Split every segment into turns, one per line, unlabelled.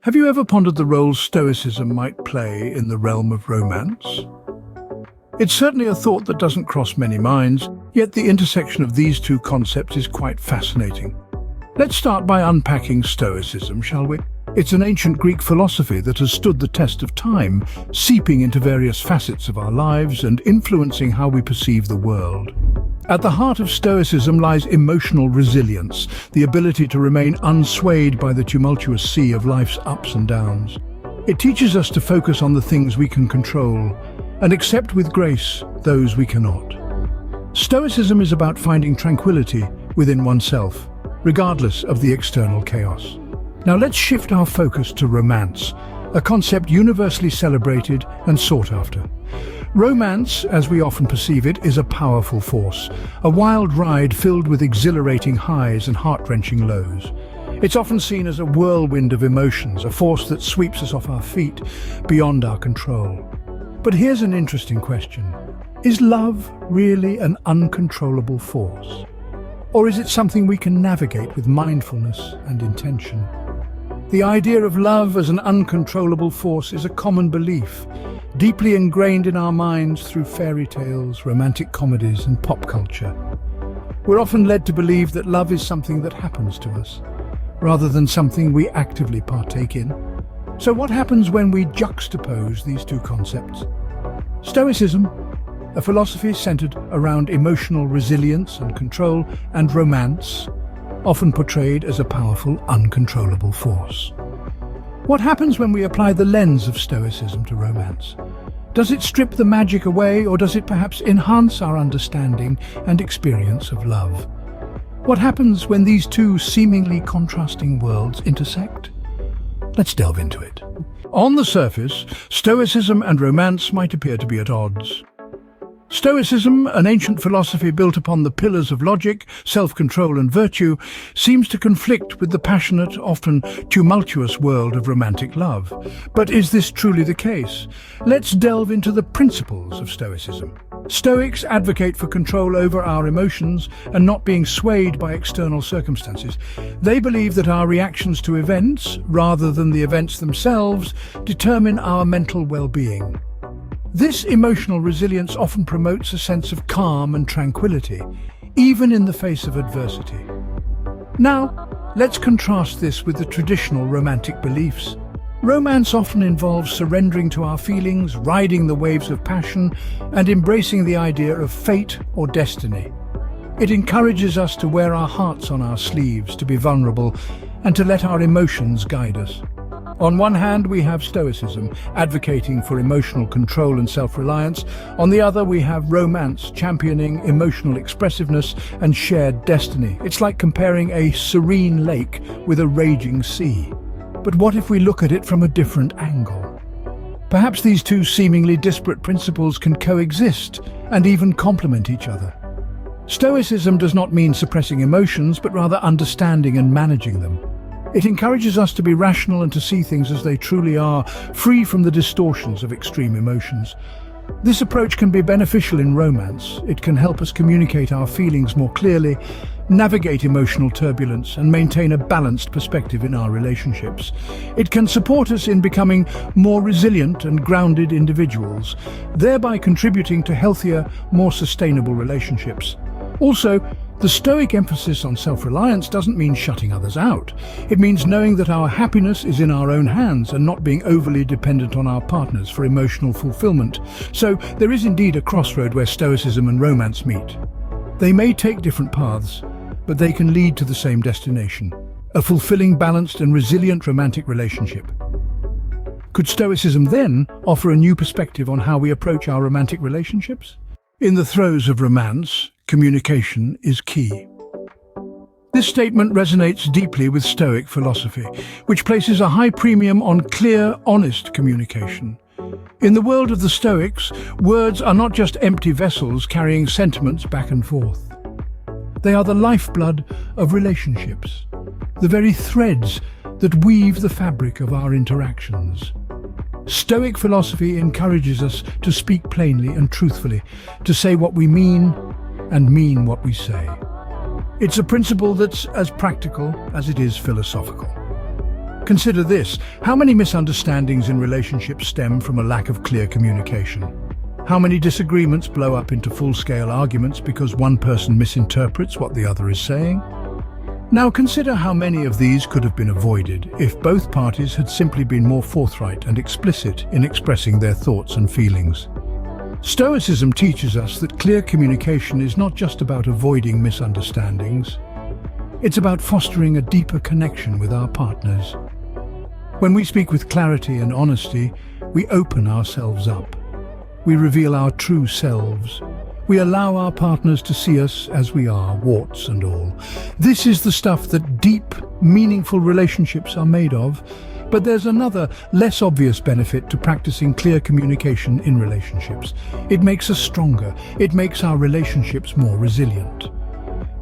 Have you ever pondered the role Stoicism might play in the realm of romance? It's certainly a thought that doesn't cross many minds, yet the intersection of these two concepts is quite fascinating. Let's start by unpacking Stoicism, shall we? It's an ancient Greek philosophy that has stood the test of time, seeping into various facets of our lives and influencing how we perceive the world. At the heart of Stoicism lies emotional resilience, the ability to remain unswayed by the tumultuous sea of life's ups and downs. It teaches us to focus on the things we can control and accept with grace those we cannot. Stoicism is about finding tranquility within oneself, regardless of the external chaos. Now let's shift our focus to romance, a concept universally celebrated and sought after. Romance, as we often perceive it, is a powerful force, a wild ride filled with exhilarating highs and heart-wrenching lows. It's often seen as a whirlwind of emotions, a force that sweeps us off our feet, beyond our control. But here's an interesting question. Is love really an uncontrollable force? Or is it something we can navigate with mindfulness and intention? The idea of love as an uncontrollable force is a common belief, deeply ingrained in our minds through fairy tales, romantic comedies, and pop culture. We're often led to believe that love is something that happens to us, rather than something we actively partake in. So what happens when we juxtapose these two concepts? Stoicism, a philosophy centered around emotional resilience and control, and romance, often portrayed as a powerful, uncontrollable force. What happens when we apply the lens of Stoicism to romance? Does it strip the magic away, or does it perhaps enhance our understanding and experience of love? What happens when these two seemingly contrasting worlds intersect? Let's delve into it. On the surface, Stoicism and romance might appear to be at odds. Stoicism, an ancient philosophy built upon the pillars of logic, self-control and virtue, seems to conflict with the passionate, often tumultuous world of romantic love. But is this truly the case? Let's delve into the principles of Stoicism. Stoics advocate for control over our emotions and not being swayed by external circumstances. They believe that our reactions to events, rather than the events themselves, determine our mental well-being. This emotional resilience often promotes a sense of calm and tranquility, even in the face of adversity. Now, let's contrast this with the traditional romantic beliefs. Romance often involves surrendering to our feelings, riding the waves of passion, and embracing the idea of fate or destiny. It encourages us to wear our hearts on our sleeves, to be vulnerable, and to let our emotions guide us. On one hand, we have Stoicism, advocating for emotional control and self-reliance. On the other, we have romance, championing emotional expressiveness and shared destiny. It's like comparing a serene lake with a raging sea. But what if we look at it from a different angle? Perhaps these two seemingly disparate principles can coexist and even complement each other. Stoicism does not mean suppressing emotions, but rather understanding and managing them. It encourages us to be rational and to see things as they truly are, free from the distortions of extreme emotions. This approach can be beneficial in romance. It can help us communicate our feelings more clearly, navigate emotional turbulence, and maintain a balanced perspective in our relationships. It can support us in becoming more resilient and grounded individuals, thereby contributing to healthier, more sustainable relationships. Also, the Stoic emphasis on self-reliance doesn't mean shutting others out. It means knowing that our happiness is in our own hands and not being overly dependent on our partners for emotional fulfillment. So there is indeed a crossroad where Stoicism and romance meet. They may take different paths, but they can lead to the same destination: a fulfilling, balanced and resilient romantic relationship. Could Stoicism then offer a new perspective on how we approach our romantic relationships? In the throes of romance, communication is key. This statement resonates deeply with Stoic philosophy, which places a high premium on clear, honest communication. In the world of the Stoics, words are not just empty vessels carrying sentiments back and forth. They are the lifeblood of relationships, the very threads that weave the fabric of our interactions. Stoic philosophy encourages us to speak plainly and truthfully, to say what we mean and mean what we say. It's a principle that's as practical as it is philosophical. Consider this: how many misunderstandings in relationships stem from a lack of clear communication? How many disagreements blow up into full-scale arguments because one person misinterprets what the other is saying? Now consider how many of these could have been avoided if both parties had simply been more forthright and explicit in expressing their thoughts and feelings. Stoicism teaches us that clear communication is not just about avoiding misunderstandings. It's about fostering a deeper connection with our partners. When we speak with clarity and honesty, we open ourselves up. We reveal our true selves. We allow our partners to see us as we are, warts and all. This is the stuff that deep, meaningful relationships are made of. But there's another, less obvious benefit to practicing clear communication in relationships. It makes us stronger. It makes our relationships more resilient.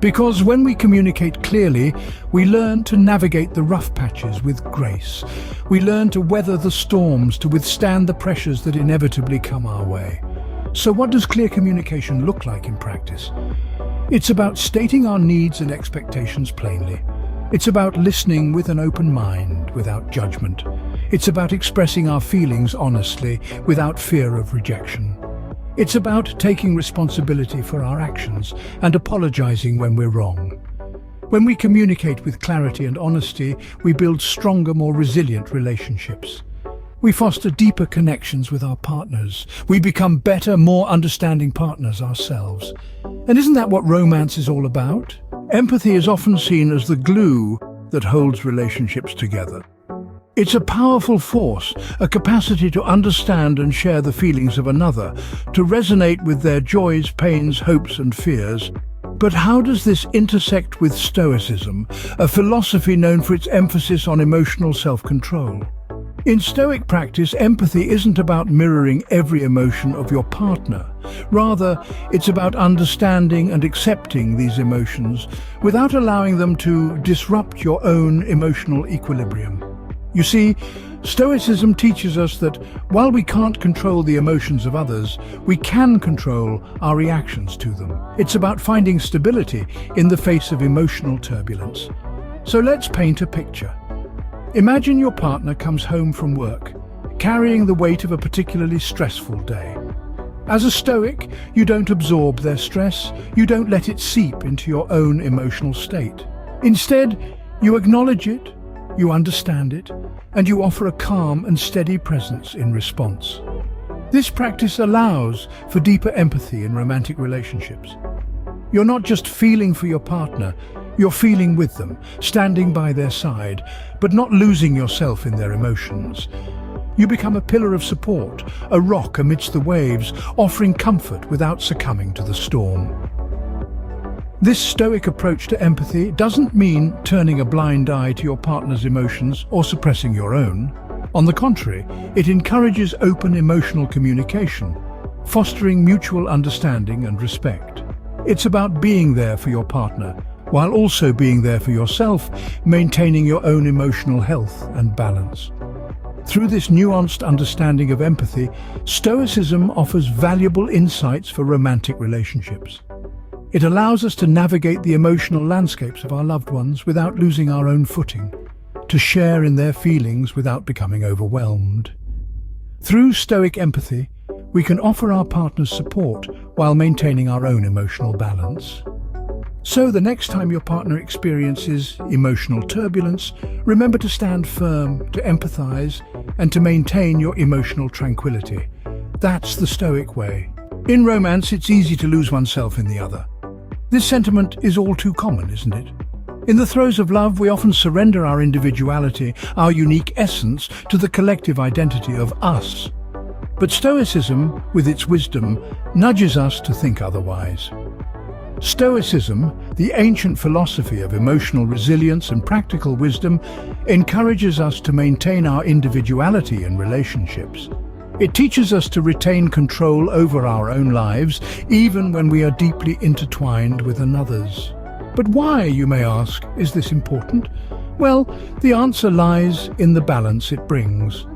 Because when we communicate clearly, we learn to navigate the rough patches with grace. We learn to weather the storms, to withstand the pressures that inevitably come our way. So what does clear communication look like in practice? It's about stating our needs and expectations plainly. It's about listening with an open mind, without judgment. It's about expressing our feelings honestly, without fear of rejection. It's about taking responsibility for our actions and apologizing when we're wrong. When we communicate with clarity and honesty, we build stronger, more resilient relationships. We foster deeper connections with our partners. We become better, more understanding partners ourselves. And isn't that what romance is all about? Empathy is often seen as the glue that holds relationships together. It's a powerful force, a capacity to understand and share the feelings of another, to resonate with their joys, pains, hopes and fears. But how does this intersect with Stoicism, a philosophy known for its emphasis on emotional self-control? In Stoic practice, empathy isn't about mirroring every emotion of your partner. Rather, it's about understanding and accepting these emotions without allowing them to disrupt your own emotional equilibrium. You see, Stoicism teaches us that while we can't control the emotions of others, we can control our reactions to them. It's about finding stability in the face of emotional turbulence. So let's paint a picture. Imagine your partner comes home from work, carrying the weight of a particularly stressful day. As a Stoic, you don't absorb their stress, you don't let it seep into your own emotional state. Instead, you acknowledge it, you understand it, and you offer a calm and steady presence in response. This practice allows for deeper empathy in romantic relationships. You're not just feeling for your partner, you're feeling with them, standing by their side, but not losing yourself in their emotions. You become a pillar of support, a rock amidst the waves, offering comfort without succumbing to the storm. This Stoic approach to empathy doesn't mean turning a blind eye to your partner's emotions or suppressing your own. On the contrary, it encourages open emotional communication, fostering mutual understanding and respect. It's about being there for your partner, while also being there for yourself, maintaining your own emotional health and balance. Through this nuanced understanding of empathy, Stoicism offers valuable insights for romantic relationships. It allows us to navigate the emotional landscapes of our loved ones without losing our own footing, to share in their feelings without becoming overwhelmed. Through Stoic empathy, we can offer our partners support while maintaining our own emotional balance. So the next time your partner experiences emotional turbulence, remember to stand firm, to empathize, and to maintain your emotional tranquility. That's the Stoic way. In romance, it's easy to lose oneself in the other. This sentiment is all too common, isn't it? In the throes of love, we often surrender our individuality, our unique essence, to the collective identity of us. But Stoicism, with its wisdom, nudges us to think otherwise. Stoicism, the ancient philosophy of emotional resilience and practical wisdom, encourages us to maintain our individuality in relationships. It teaches us to retain control over our own lives, even when we are deeply intertwined with another's. But why, you may ask, is this important? Well, the answer lies in the balance it brings.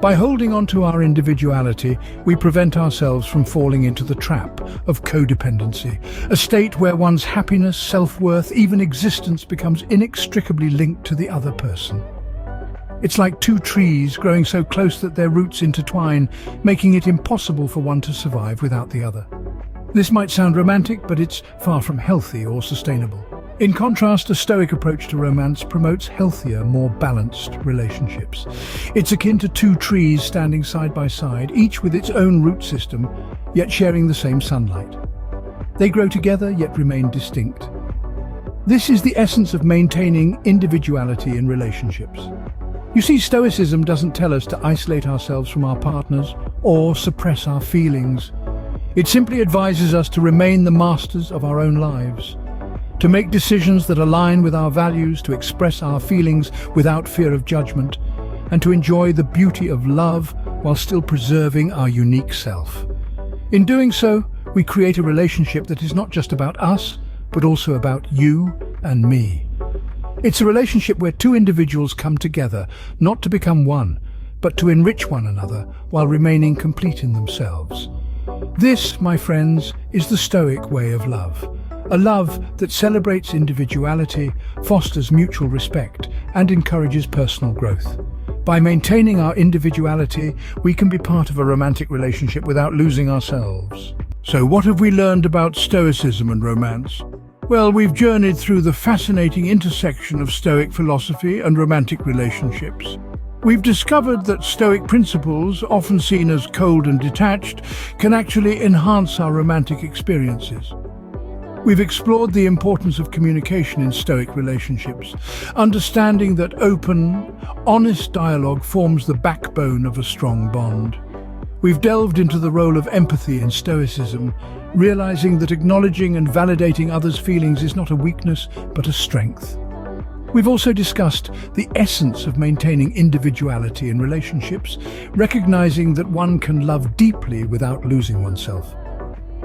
By holding on to our individuality, we prevent ourselves from falling into the trap of codependency, a state where one's happiness, self-worth, even existence becomes inextricably linked to the other person. It's like two trees growing so close that their roots intertwine, making it impossible for one to survive without the other. This might sound romantic, but it's far from healthy or sustainable. In contrast, a Stoic approach to romance promotes healthier, more balanced relationships. It's akin to two trees standing side by side, each with its own root system, yet sharing the same sunlight. They grow together, yet remain distinct. This is the essence of maintaining individuality in relationships. You see, Stoicism doesn't tell us to isolate ourselves from our partners or suppress our feelings. It simply advises us to remain the masters of our own lives, to make decisions that align with our values, to express our feelings without fear of judgment, and to enjoy the beauty of love while still preserving our unique self. In doing so, we create a relationship that is not just about us, but also about you and me. It's a relationship where two individuals come together, not to become one, but to enrich one another while remaining complete in themselves. This, my friends, is the Stoic way of love. A love that celebrates individuality, fosters mutual respect, and encourages personal growth. By maintaining our individuality, we can be part of a romantic relationship without losing ourselves. So what have we learned about Stoicism and romance? Well, we've journeyed through the fascinating intersection of Stoic philosophy and romantic relationships. We've discovered that Stoic principles, often seen as cold and detached, can actually enhance our romantic experiences. We've explored the importance of communication in Stoic relationships, understanding that open, honest dialogue forms the backbone of a strong bond. We've delved into the role of empathy in Stoicism, realizing that acknowledging and validating others' feelings is not a weakness, but a strength. We've also discussed the essence of maintaining individuality in relationships, recognizing that one can love deeply without losing oneself.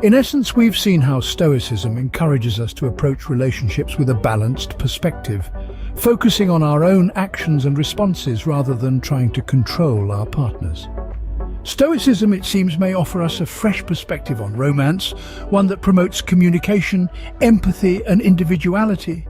In essence, we've seen how Stoicism encourages us to approach relationships with a balanced perspective, focusing on our own actions and responses rather than trying to control our partners. Stoicism, it seems, may offer us a fresh perspective on romance, one that promotes communication, empathy, and individuality.